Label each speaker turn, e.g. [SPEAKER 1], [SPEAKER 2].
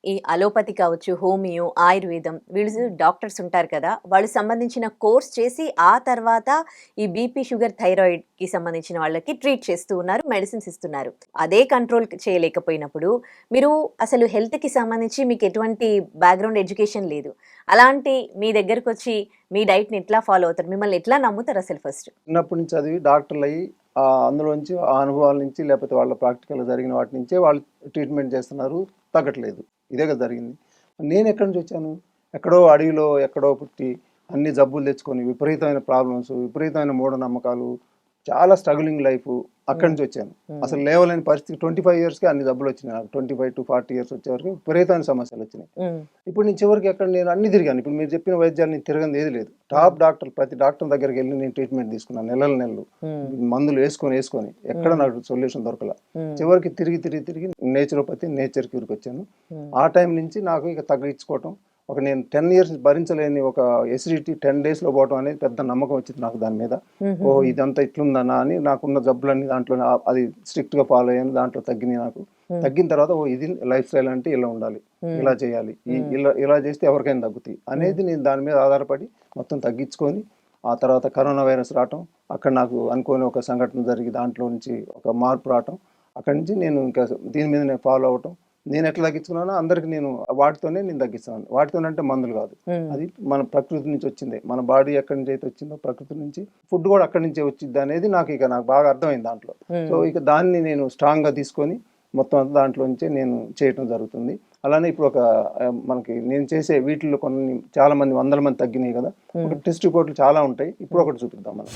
[SPEAKER 1] ఈ అలోపతి కావచ్చు, హోమియో, ఆయుర్వేదం వీళ్ళు డాక్టర్స్ ఉంటారు కదా! వాళ్ళు సంబంధించిన కోర్స్ చేసి ఆ తర్వాత ఈ బీపీ, షుగర్, థైరాయిడ్‌కి సంబంధించిన వాళ్ళకి ట్రీట్ చేస్తూ ఉన్నారు. మెడిసిన్స్ ఇస్తున్నారు. అదే కంట్రోల్ చేయలేకపోయినప్పుడు మీరు అసలు హెల్త్‌కి సంబంధించి మీకు ఎటువంటి బ్యాక్‌గ్రౌండ్ ఎడ్యుకేషన్ లేదు. అలాంటి మీ దగ్గరకొచ్చి మీ డైట్‌ని ఎట్లా ఫాలో అవుతారు? మిమ్మల్ని ఎట్లా నమ్ముతారు అసలు ఫస్ట్?
[SPEAKER 2] చిన్నప్పటి నుంచి చదివి డాక్టర్లయ్యి అందులోంచి ఆ అనుభవాల నుంచి లేకపోతే వాళ్ళ ప్రాక్టికల్‌గా జరిగిన వాటి నుంచే వాళ్ళు ట్రీట్మెంట్ చేస్తున్నారు. తగ్గట్లేదు. ఇదే కదా జరిగింది. నేనెక్కడి నుంచొచ్చాను? ఎక్కడో అడవిలో ఎక్కడో పుట్టి అన్ని జబ్బులు తెచ్చుకొని విపరీతమైన ప్రాబ్లమ్స్, విపరీతమైన మూఢనమ్మకాలు, చాలా స్ట్రగులింగ్ లైఫ్ అక్కడి నుంచి వచ్చాను. అసలు లేవలేని పరిస్థితి 25 ఇయర్స్‌కే అన్ని జబ్బులొచ్చినాయి నాకు. 25-40 ఇయర్స్ వచ్చేవరకు విపరీతమైన సమస్యలొచ్చినాయి. ఇప్పుడు నేను చివరికి ఎక్కడ నేను అన్ని తిరిగాను. ఇప్పుడు మీరు చెప్పిన వైద్యాలు నేను తిరగనిది ఏది లేదు. టాప్ డాక్టర్ ప్రతి డాక్టర్ దగ్గరికి వెళ్ళి నేను ట్రీట్మెంట్ తీసుకున్నాను. నెలలు మందులు వేసుకొని ఎక్కడ నాకు సొల్యూషన్ దొరకల. చివరికి తిరిగి నేచురోపతి, నేచర్ క్యూర్‌కి వచ్చాను. ఆ టైం నుంచి నాకు ఇక తగ్గించుకోవటం, నేను 10 ఇయర్స్ భరించలేని ఒక ఎసిడిటీ 10 డేస్‌లో పోవటం అనేది పెద్ద నమ్మకం వచ్చింది నాకు దాని మీద. ఓహ్! ఇదంతా ఇట్లుందనా అని నాకున్న జబ్బులన్నీ దాంట్లో అది స్ట్రిక్ట్‌గా ఫాలో అయ్యాను. దాంట్లో తగ్గినాయి నాకు. తగ్గిన తర్వాత ఓహ్! ఇది లైఫ్ స్టైల్ అంటే ఇలా ఉండాలి. ఇలా చేయాలి. ఇలా చేస్తే ఎవరికైనా తగ్గుతాయి అనేది నేను దాని మీద ఆధారపడి మొత్తం తగ్గించుకొని, ఆ తర్వాత కరోనా వైరస్ రావటం, అక్కడ నాకు అనుకోని ఒక సంఘటన జరిగి దాంట్లో నుంచి ఒక మార్పు రావటం, అక్కడి నుంచి నేను ఇంకా దీని మీద నేను ఫాలో అవ్వటం. నేను ఎట్లా తగ్గించుకున్నానో అందరికి నేను వాటితోనే నేను తగ్గిస్తాను. వాటితోనంటే మందులు కాదు. అది మన ప్రకృతి నుంచి వచ్చిందే. మన బాడీ ఎక్కడి నుంచి అయితే వచ్చిందో ప్రకృతి నుంచి, ఫుడ్ కూడా అక్కడి నుంచే వచ్చింది అనేది నాకు బాగా అర్థమైంది దాంట్లో. సో ఇక దాన్ని నేను స్ట్రాంగ్‌గా తీసుకొని మొత్తం అంతా దాంట్లో నుంచే నేను చేయటం జరుగుతుంది. అలానే ఇప్పుడు మనకి నేను చేసే వీటిల్లో కొన్ని చాలా మంది వందల మంది తగ్గినాయి కదా! ఒక టెస్ట్ రిపోర్ట్‌లు చాలా ఉంటాయి. ఇప్పుడు ఒకటి చూపిద్దాం మనం.